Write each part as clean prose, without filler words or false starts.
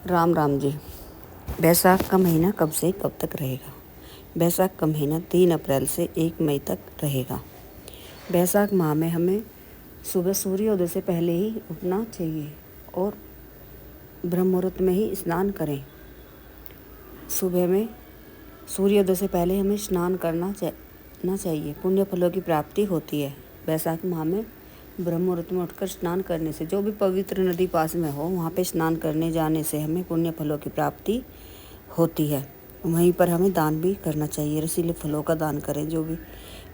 राम राम जी। बैसाख का महीना कब से कब तक रहेगा? बैसाख का महीना 3 अप्रैल से 1 मई तक रहेगा। बैसाख माह में हमें सुबह सूर्योदय से पहले ही उठना चाहिए और ब्रह्म मुहूर्त में ही स्नान करें। सुबह में सूर्योदय से पहले हमें स्नान करना चाहिए। पुण्य फलों की प्राप्ति होती है। बैसाख माह में ब्रह्म मुहूर्त में उठकर स्नान करने से, जो भी पवित्र नदी पास में हो वहाँ पे स्नान करने जाने से हमें पुण्य फलों की प्राप्ति होती है। वहीं पर हमें दान भी करना चाहिए। रसीले फलों का दान करें, जो भी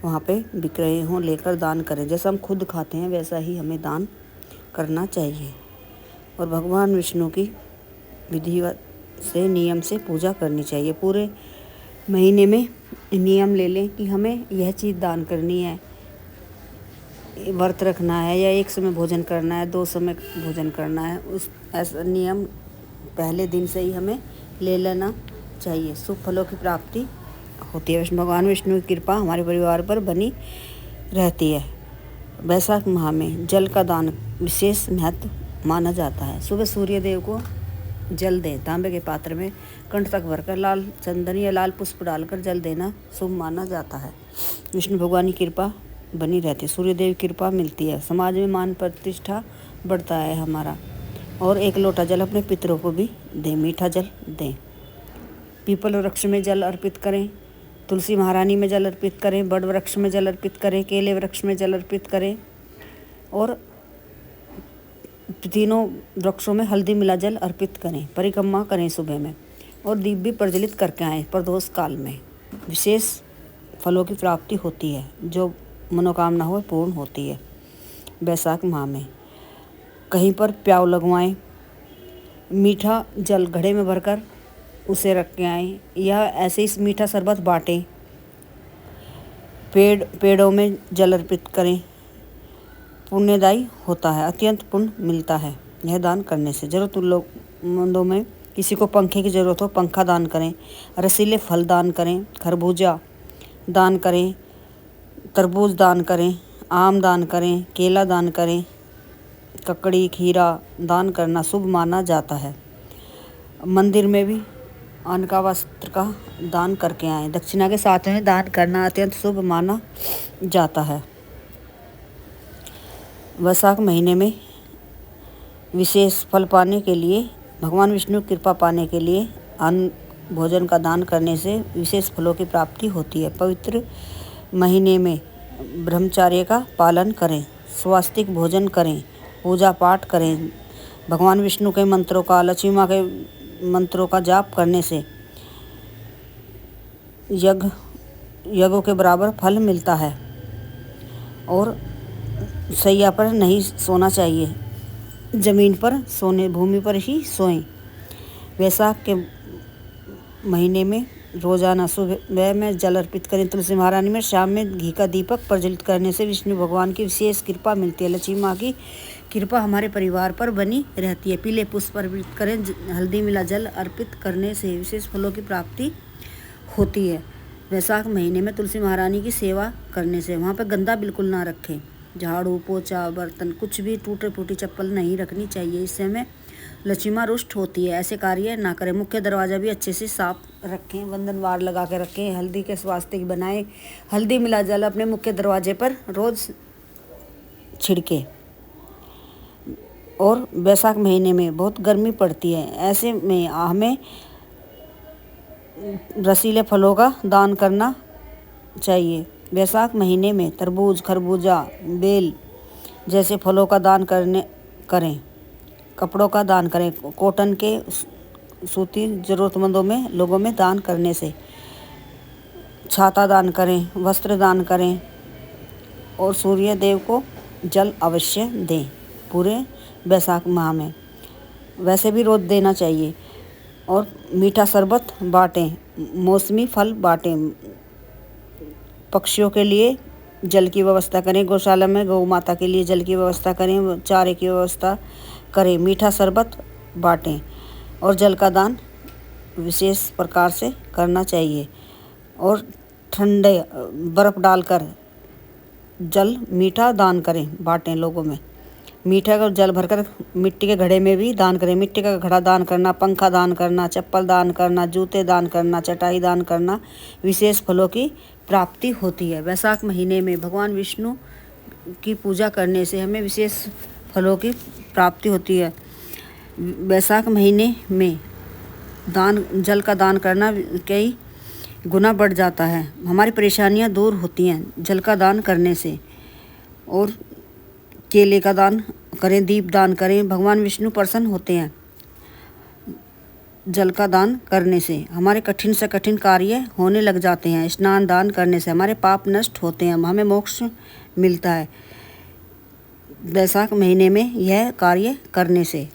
वहाँ पे बिक रहे हों लेकर दान करें। जैसा हम खुद खाते हैं वैसा ही हमें दान करना चाहिए। और भगवान विष्णु की विधिवत से नियम से पूजा करनी चाहिए। पूरे महीने में नियम ले लें कि हमें यह चीज़ दान करनी है, व्रत रखना है, या एक समय भोजन करना है, 2 समय भोजन करना है। उस ऐसा नियम पहले दिन से ही हमें ले लेना चाहिए। शुभ फलों की प्राप्ति होती है। भगवान विष्णु की कृपा हमारे परिवार पर बनी रहती है। बैसाख माह में जल का दान विशेष महत्व माना जाता है। सुबह सूर्यदेव को जल दें। तांबे के पात्र में कंठ तक भरकर लाल चंदन या लाल पुष्प डालकर जल देना शुभ माना जाता है। विष्णु भगवान की कृपा बनी रहती है। सूर्यदेव की कृपा मिलती है। समाज में मान प्रतिष्ठा बढ़ता है हमारा। और 1 लोटा जल अपने पितरों को भी दें। मीठा जल दें। पीपल वृक्ष में जल अर्पित करें। तुलसी महारानी में जल अर्पित करें। बड़ वृक्ष में जल अर्पित करें। केले वृक्ष में जल अर्पित करें। और तीनों वृक्षों में हल्दी मिला जल अर्पित करें। परिक्रमा करें सुबह में और दीप भी प्रज्वलित करके आएँ। प्रदोष काल में विशेष फलों की प्राप्ति होती है। जो मनोकामना हो पूर्ण होती है। बैसाख माह में कहीं पर प्याव लगवाएं। मीठा जल घड़े में भरकर उसे रख के आएँ, या ऐसे ही मीठा शरबत बाँटें। पेड़ों में जल अर्पित करें। पुण्यदायी होता है। अत्यंत पुण्य मिलता है यह दान करने से। ज़रूरतमंदों में किसी को पंखे की ज़रूरत हो, पंखा दान करें। रसीले फल दान करें। खरबूजा दान करें। तरबूज दान करें। आम दान करें। केला दान करें। ककड़ी खीरा दान करना शुभ माना जाता है। मंदिर में भी अन्न का वस्त्र का दान करके आएँ। दक्षिणा के साथ में दान करना अत्यंत शुभ माना जाता है। बैसाख महीने में विशेष फल पाने के लिए, भगवान विष्णु की कृपा पाने के लिए अन्न भोजन का दान करने से विशेष फलों की प्राप्ति होती है। पवित्र महीने में ब्रह्मचर्य का पालन करें। स्वास्तिक भोजन करें। पूजा पाठ करें। भगवान विष्णु के मंत्रों का, लक्ष्मी माँ के मंत्रों का जाप करने से यज्ञों के बराबर फल मिलता है। और शैया पर नहीं सोना चाहिए। ज़मीन पर सोने, भूमि पर ही सोएं। बैसाख के महीने में रोजाना सुबह में जल अर्पित करें तुलसी महारानी में। शाम में घी का दीपक प्रज्वलित करने से विष्णु भगवान की विशेष कृपा मिलती है। लक्ष्मी माँ की कृपा हमारे परिवार पर बनी रहती है। पीले पुष्प अर्पित करें। हल्दी मिला जल अर्पित करने से विशेष फलों की प्राप्ति होती है। बैसाख महीने में तुलसी महारानी की सेवा करने से वहाँ पर गंदा बिल्कुल ना रखें। झाड़ू पोछा बर्तन कुछ भी टूटे फूटी चप्पल नहीं रखनी चाहिए। इससे हमें लक्ष्मी माँ रुष्ट होती है। ऐसे कार्य ना करें। मुख्य दरवाज़ा भी अच्छे से साफ रखें। वंदनवार लगा के रखें। हल्दी के स्वास्तिक बनाएं। हल्दी मिला जल अपने मुख्य दरवाजे पर रोज़ छिड़के। और बैसाख महीने में बहुत गर्मी पड़ती है। ऐसे में हमें रसीले फलों का दान करना चाहिए। बैसाख महीने में तरबूज, खरबूजा, बेल जैसे फलों का दान करें। कपड़ों का दान करें। कॉटन के सूती ज़रूरतमंदों में लोगों में दान करने से। छाता दान करें। वस्त्र दान करें। और सूर्य देव को जल अवश्य दें पूरे बैसाख माह में। वैसे भी रोज़ देना चाहिए। और मीठा शरबत बाँटें। मौसमी फल बाँटें। पक्षियों के लिए जल की व्यवस्था करें। गौशाला में गौ माता के लिए जल की व्यवस्था करें। चारे की व्यवस्था करें। मीठा शरबत बाँटें। और जल का दान विशेष प्रकार से करना चाहिए। और ठंडे बर्फ़ डालकर जल मीठा दान करें, बाँटें लोगों में। मीठा का जल भरकर मिट्टी के घड़े में भी दान करें। मिट्टी का घड़ा दान करना, पंखा दान करना, चप्पल दान करना, जूते दान करना, चटाई दान करना विशेष फलों की प्राप्ति होती है। वैशाख महीने में भगवान विष्णु की पूजा करने से हमें विशेष फलों की प्राप्ति होती है। वैशाख महीने में जल का दान करना कई गुना बढ़ जाता है। हमारी परेशानियां दूर होती हैं जल का दान करने से। और केले का दान करें, दीप दान करें, भगवान विष्णु प्रसन्न होते हैं जल का दान करने से। हमारे कठिन से कठिन कार्य होने लग जाते हैं। स्नान दान करने से हमारे पाप नष्ट होते हैं, हमें मोक्ष मिलता है वैशाख महीने में यह कार्य करने से,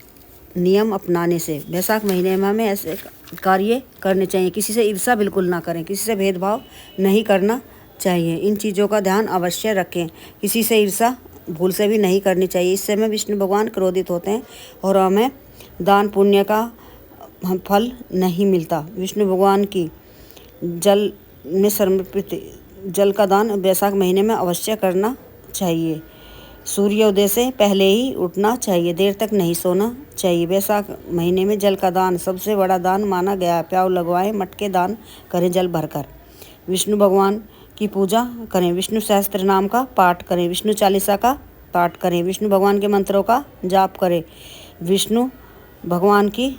नियम अपनाने से। वैशाख महीने में हमें ऐसे कार्य करने चाहिए। किसी से ईर्ष्या बिल्कुल ना करें, किसी से भेदभाव नहीं करना चाहिए। इन चीज़ों का ध्यान अवश्य रखें। किसी से ईर्ष्या भूल से भी नहीं करनी चाहिए। इससे हमें विष्णु भगवान क्रोधित होते हैं और हमें दान पुण्य का फल नहीं मिलता। विष्णु भगवान की जल में समर्पित जल का दान वैशाख महीने में अवश्य करना चाहिए। सूर्योदय से पहले ही उठना चाहिए, देर तक नहीं सोना चाहिए। वैशाख महीने में जल का दान सबसे बड़ा दान माना गया है। प्याऊ लगवाएं, मटके दान करें जल भरकर। विष्णु भगवान की पूजा करें, विष्णु सहस्त्र नाम का पाठ करें, विष्णु चालीसा का पाठ करें, विष्णु भगवान के मंत्रों का जाप करें, विष्णु भगवान की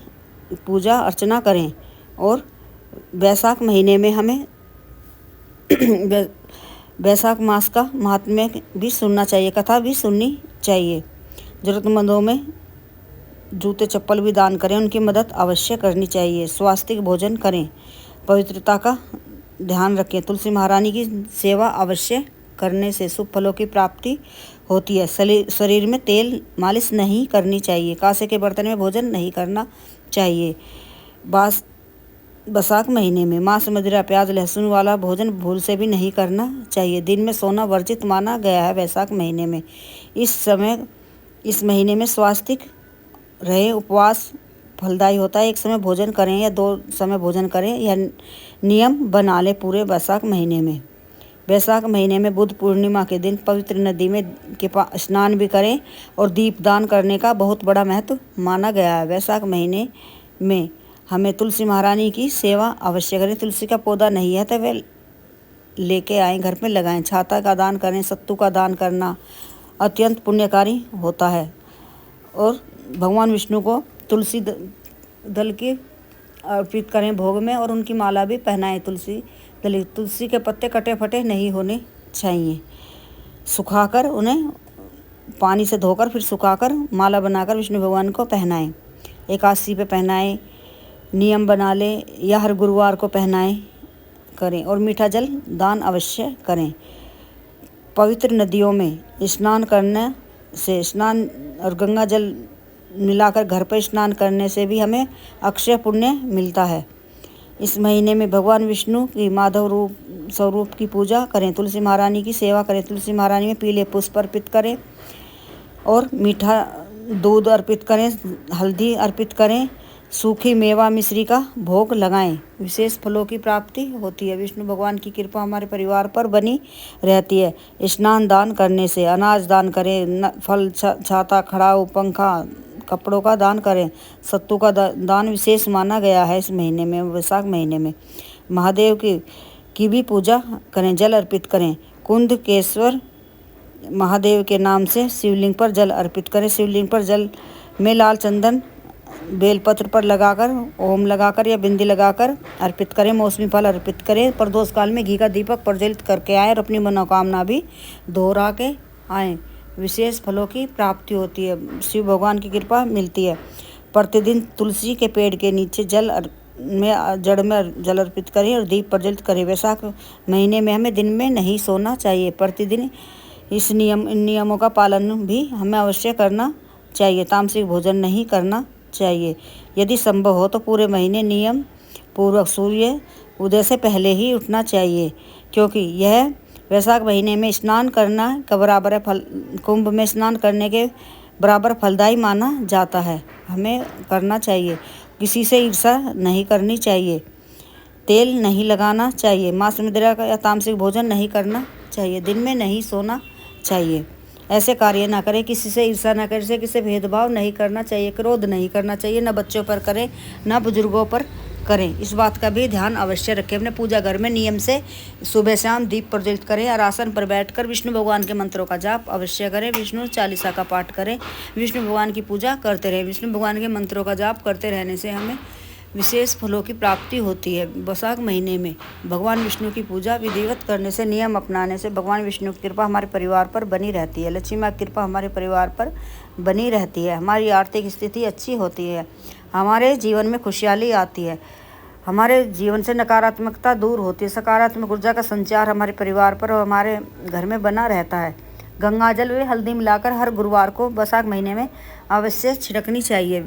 पूजा अर्चना करें। और वैशाख महीने में हमें वैशाख मास का महात्म्य भी सुनना चाहिए, कथा भी सुननी चाहिए। ज़रूरतमंदों में जूते चप्पल भी दान करें, उनकी मदद अवश्य करनी चाहिए। स्वास्थ्य भोजन करें, पवित्रता का ध्यान रखें। तुलसी महारानी की सेवा अवश्य करने से शुभ फलों की प्राप्ति होती है। शरीर में तेल मालिश नहीं करनी चाहिए। कांसे के बर्तन में भोजन नहीं करना चाहिए। वैशाख महीने में मांस, मदिरा, प्याज, लहसुन वाला भोजन भूल से भी नहीं करना चाहिए। दिन में सोना वर्जित माना गया है वैशाख महीने में। इस महीने में स्वास्थ्य रहे, उपवास फलदायी होता है। एक समय भोजन करें या 2 समय भोजन करें, यह नियम बना लें पूरे वैशाख महीने में। वैशाख महीने में बुद्ध पूर्णिमा के दिन पवित्र नदी में स्नान भी करें और दीप दान करने का बहुत बड़ा महत्व माना गया है। वैशाख महीने में हमें तुलसी महारानी की सेवा अवश्य करें। तुलसी का पौधा नहीं है तो वे लेके आएँ, घर में लगाएं। छाता का दान करें, सत्तू का दान करना अत्यंत पुण्यकारी होता है। और भगवान विष्णु को तुलसी दल की अर्पित करें भोग में, और उनकी माला भी पहनाएं। तुलसी के पत्ते कटे फटे नहीं होने चाहिए। सुखाकर उन्हें पानी से धोकर फिर सुखाकर माला बनाकर विष्णु भगवान को पहनाएं। एकादशी पे पहनाएं, नियम बना लें, या हर गुरुवार को पहनाएं करें। और मीठा जल दान अवश्य करें। पवित्र नदियों में स्नान करने से, स्नान और गंगा जल मिलाकर घर पर स्नान करने से भी हमें अक्षय पुण्य मिलता है। इस महीने में भगवान विष्णु की माधव स्वरूप की पूजा करें, तुलसी महारानी की सेवा करें। तुलसी महारानी में पीले पुष्प अर्पित करें और मीठा दूध अर्पित करें, हल्दी अर्पित करें, सूखी मेवा मिश्री का भोग लगाएं। विशेष फलों की प्राप्ति होती है। विष्णु भगवान की कृपा हमारे परिवार पर बनी रहती है। स्नान दान करने से, अनाज दान करें, फल, छाता, खड़ाऊ, पंखा, कपड़ों का दान करें। सत्तू का दान विशेष माना गया है इस महीने में, वैशाख महीने में। महादेव की भी पूजा करें, जल अर्पित करें। कुंदकेश्वर महादेव के नाम से शिवलिंग पर जल अर्पित करें। शिवलिंग पर जल में लाल चंदन बेलपत्र पर लगाकर, ओम लगाकर या बिंदी लगाकर अर्पित करें। मौसमी फल अर्पित करें। प्रदोष काल में घी का दीपक प्रज्वलित करके आएँ और अपनी मनोकामना भी दोहरा के आएँ। विशेष फलों की प्राप्ति होती है, शिव भगवान की कृपा मिलती है। प्रतिदिन तुलसी के पेड़ के नीचे जड़ में जल अर्पित करें और दीप प्रज्वलित करें। वैशाख महीने में हमें दिन में नहीं सोना चाहिए। प्रतिदिन इन नियमों का पालन भी हमें अवश्य करना चाहिए। तामसिक भोजन नहीं करना चाहिए। यदि संभव हो तो पूरे महीने नियम पूर्वक सूर्य उदय से पहले ही उठना चाहिए, क्योंकि यह वैशाख महीने में स्नान करना का बराबर है कुंभ में स्नान करने के बराबर फलदायी माना जाता है। हमें करना चाहिए। किसी से ईर्ष्या नहीं करनी चाहिए। तेल नहीं लगाना चाहिए। मांस, मदिरा या तामसिक भोजन नहीं करना चाहिए। दिन में नहीं सोना चाहिए। ऐसे कार्य ना करें, किसी से ईर्ष्या ना करें, किसी से भेदभाव नहीं करना चाहिए, क्रोध नहीं करना चाहिए, न बच्चों पर करें न बुजुर्गों पर करें। इस बात का भी ध्यान अवश्य रखें। अपने पूजा घर में नियम से सुबह शाम दीप प्रज्वलित करें और आसन पर बैठकर विष्णु भगवान के मंत्रों का जाप अवश्य करें। विष्णु चालीसा का पाठ करें। विष्णु भगवान की पूजा करते रहें। विष्णु भगवान के मंत्रों का जाप करते रहने से हमें विशेष फलों की प्राप्ति होती है। वैशाख महीने में भगवान विष्णु की पूजा विधिवत करने से, नियम अपनाने से भगवान विष्णु की कृपा हमारे परिवार पर बनी रहती है। लक्ष्मी माँ की कृपा हमारे परिवार पर बनी रहती है। हमारी आर्थिक स्थिति अच्छी होती है। हमारे जीवन में खुशहाली आती है। हमारे जीवन से नकारात्मकता दूर होती है। सकारात्मक ऊर्जा का संचार हमारे परिवार पर और हमारे घर में बना रहता है। गंगा जल व हल्दी मिलाकर हर गुरुवार को वैशाख महीने में अवश्य छिड़कनी चाहिए।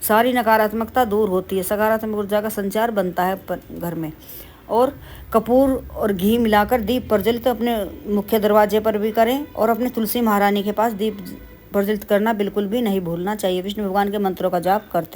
सारी नकारात्मकता दूर होती है। सकारात्मक ऊर्जा का संचार बनता है घर में। और कपूर और घी मिलाकर दीप प्रज्वलित अपने मुख्य दरवाजे पर भी करें और अपने तुलसी महारानी के पास दीप प्रज्वलित करना बिल्कुल भी नहीं भूलना चाहिए। विष्णु भगवान के मंत्रों का जाप करते